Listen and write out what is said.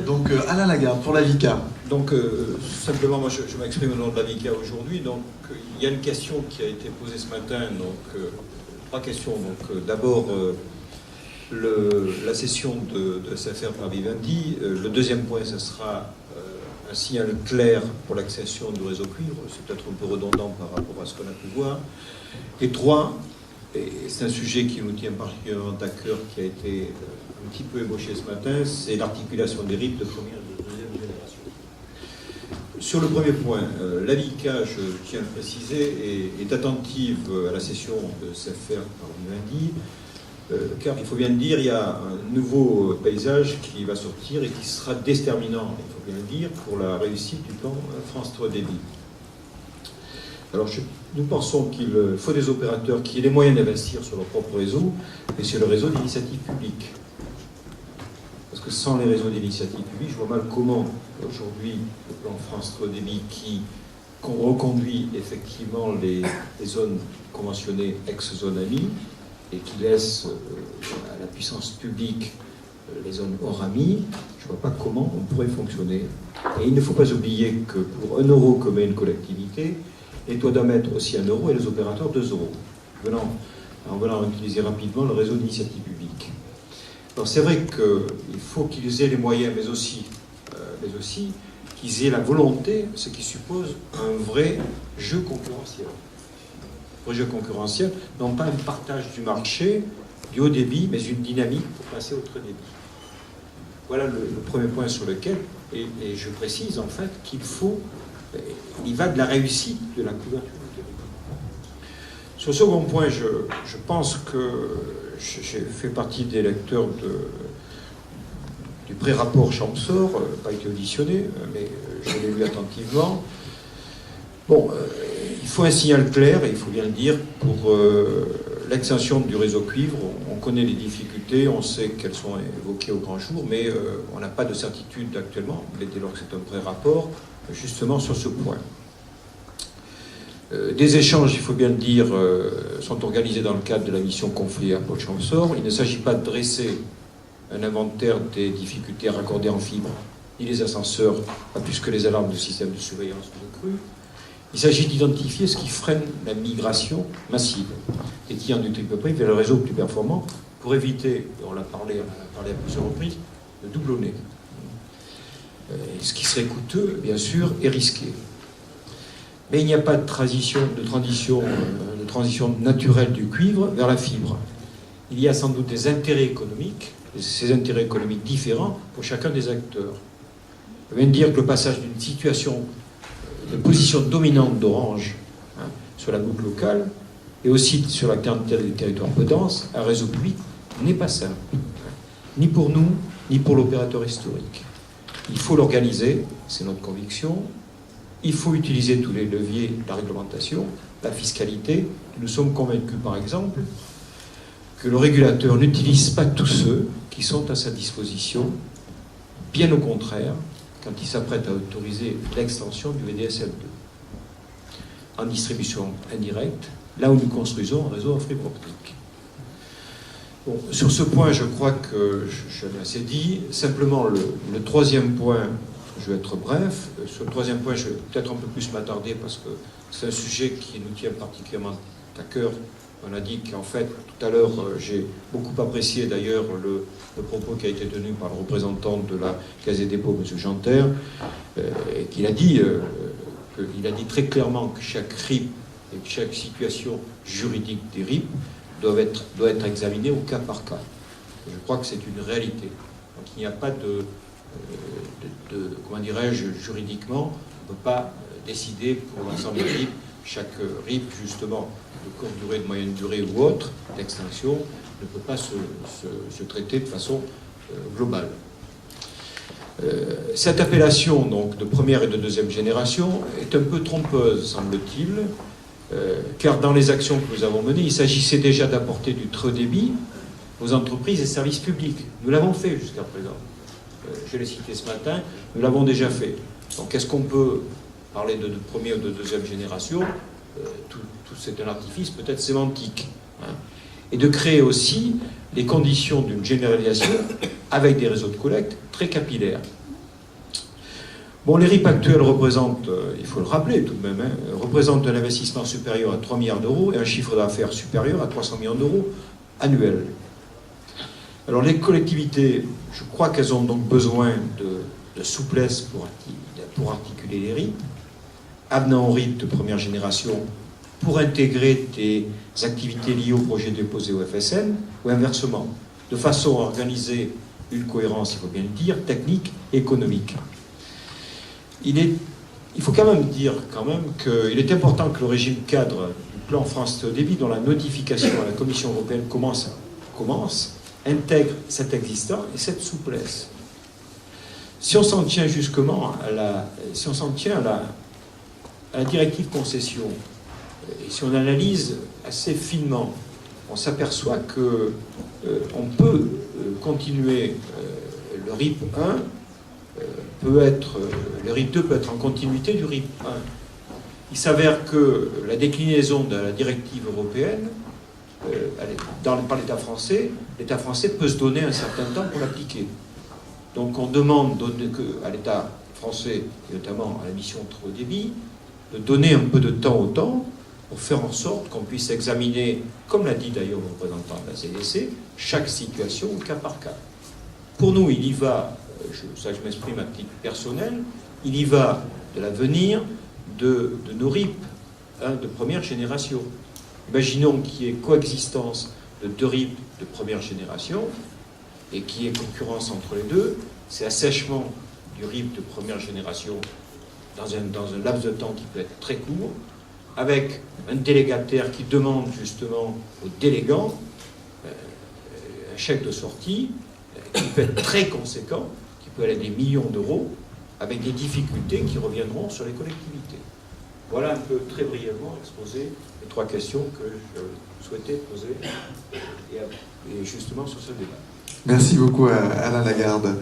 Donc Alain Lagarde, pour la VICA. Donc simplement, moi je m'exprime au nom de la VICA aujourd'hui. Donc il y a une question qui a été posée ce matin. Donc trois questions. Donc d'abord la cession de SFR par Vivendi. Le deuxième point, ce sera un signal clair pour l'accession du réseau cuivre. C'est peut-être un peu redondant par rapport à ce qu'on a pu voir. Et trois, et c'est un sujet qui nous tient particulièrement à cœur, qui a été un petit peu ébauché ce matin, c'est l'articulation des RIP de première et de deuxième génération. Sur le premier point, la VICA, je tiens à le préciser, est attentive à la cession de SFR par Vivendi, car il faut bien le dire, il y a un nouveau paysage qui va sortir et qui sera déterminant, il faut bien le dire, pour la réussite du plan France 3 débit. Alors nous pensons qu'il faut des opérateurs qui aient les moyens d'investir sur leur propre réseau et sur le réseau d'initiative publique. Parce que sans les réseaux d'initiative publique, je vois mal comment aujourd'hui le plan France 3 débit qui reconduit effectivement les zones conventionnées ex-zone AMI et qui laisse à la puissance publique les zones hors AMI, je ne vois pas comment on pourrait fonctionner. Et il ne faut pas oublier que pour 1 euro que met une collectivité, l'État doit mettre aussi 1 euro et les opérateurs 2 euros, en venant utiliser rapidement le réseau d'initiative publique. Alors c'est vrai qu'il faut qu'ils aient les moyens, mais aussi qu'ils aient la volonté, ce qui suppose un vrai jeu concurrentiel. Un vrai jeu concurrentiel, non pas un partage du marché, du haut débit, mais une dynamique pour passer au très débit. Voilà le premier point sur lequel, et je précise en fait qu'il faut, il va de la réussite de la couverture du territoire. Sur le second point, je pense que j'ai fait partie des lecteurs du pré-rapport Champsor, pas été auditionné, mais je l'ai lu attentivement. Bon, il faut un signal clair, et il faut bien le dire, pour l'extension du réseau cuivre. On connaît les difficultés, on sait qu'elles sont évoquées au grand jour, mais on n'a pas de certitude actuellement, mais dès lors que c'est un pré-rapport, justement sur ce point. Des échanges, il faut bien le dire, sont organisés dans le cadre de la mission confiée à Paul Champsor. Il ne s'agit pas de dresser un inventaire des difficultés à raccorder en fibre, ni les ascenseurs, pas plus que les alarmes du système de surveillance de crue. Il s'agit d'identifier ce qui freine la migration massive et qui, en du triple prix, vers le réseau plus performant pour éviter, et on en a parlé à plusieurs reprises, de doublonner. Ce qui serait coûteux, bien sûr, et risqué. Mais il n'y a pas de transition naturelle du cuivre vers la fibre. Il y a sans doute des intérêts économiques, et ces intérêts économiques différents pour chacun des acteurs. Je viens de dire que le passage d'une situation de position dominante d'Orange sur la boucle locale et aussi sur la clientèle des territoires peu denses, un réseau public n'est pas simple, ni pour nous, ni pour l'opérateur historique. Il faut l'organiser, c'est notre conviction. Il faut utiliser tous les leviers de la réglementation, la fiscalité. Nous sommes convaincus, par exemple, que le régulateur n'utilise pas tous ceux qui sont à sa disposition. Bien au contraire, quand il s'apprête à autoriser l'extension du VDSL 2 en distribution indirecte, là où nous construisons un réseau en fibre optique. Bon, sur ce point, je crois que je l'ai assez dit. Simplement, le troisième point, je vais être bref. Sur le troisième point, je vais peut-être un peu plus m'attarder parce que c'est un sujet qui nous tient particulièrement à cœur. On a dit qu'en fait, tout à l'heure, j'ai beaucoup apprécié d'ailleurs le propos qui a été tenu par le représentant de la Caisse des dépôts, M. Janter, et qu'il a dit très clairement que chaque RIP et que chaque situation juridique des RIP doit être examinée au cas par cas. Je crois que c'est une réalité. Donc il n'y a pas comment dirais-je, juridiquement, on ne peut pas décider pour l'ensemble des RIP, chaque RIP, justement, de courte durée, de moyenne durée ou autre, d'extinction, ne peut pas se traiter de façon globale. Cette appellation donc, de première et de deuxième génération est un peu trompeuse, semble-t-il, car dans les actions que nous avons menées, il s'agissait déjà d'apporter du très haut débit aux entreprises et services publics. Nous l'avons fait jusqu'à présent. Je l'ai cité ce matin, nous l'avons déjà fait. Donc est-ce qu'on peut parler de première ou de deuxième génération? Tout c'est un artifice peut-être sémantique. Et de créer aussi les conditions d'une généralisation avec des réseaux de collecte très capillaires. Bon, les RIP actuels représentent, il faut le rappeler tout de même, représentent un investissement supérieur à 3 milliards d'euros et un chiffre d'affaires supérieur à 300 millions d'euros annuels. Alors les collectivités, je crois qu'elles ont donc besoin de souplesse pour articuler les RIP, avenant aux RIP de première génération pour intégrer des activités liées au projet déposé au FSN, ou inversement, de façon à organiser une cohérence, il faut bien le dire, technique et économique. Il faut quand même dire qu'il est important que le régime cadre du plan France Très Haut Débit, dont la notification à la Commission européenne commence, intègre cet existant et cette souplesse. Si on s'en tient justement à la directive concession, et si on analyse assez finement, on s'aperçoit que on peut continuer le RIP 1 le RIP 2 peut être en continuité du RIP 1. Il s'avère que la déclinaison de la directive européenne par l'État français peut se donner un certain temps pour l'appliquer. Donc on demande à l'État français, et notamment à la mission Très Haut Débit, de donner un peu de temps au temps pour faire en sorte qu'on puisse examiner, comme l'a dit d'ailleurs le représentant de la CDC, chaque situation au cas par cas. Pour nous, il y va, ça je m'exprime à titre personnel, il y va de l'avenir de nos RIP de première génération. Imaginons qu'il y ait coexistence de deux RIP de première génération et qu'il y ait concurrence entre les deux. C'est assèchement du RIP de première génération dans un laps de temps qui peut être très court, avec un délégataire qui demande justement aux délégants un chèque de sortie qui peut être très conséquent, qui peut aller à des millions d'euros, avec des difficultés qui reviendront sur les collectivités. Voilà un peu très brièvement exposé les trois questions que je souhaitais poser et justement sur ce débat. Merci beaucoup Alain Lagarde.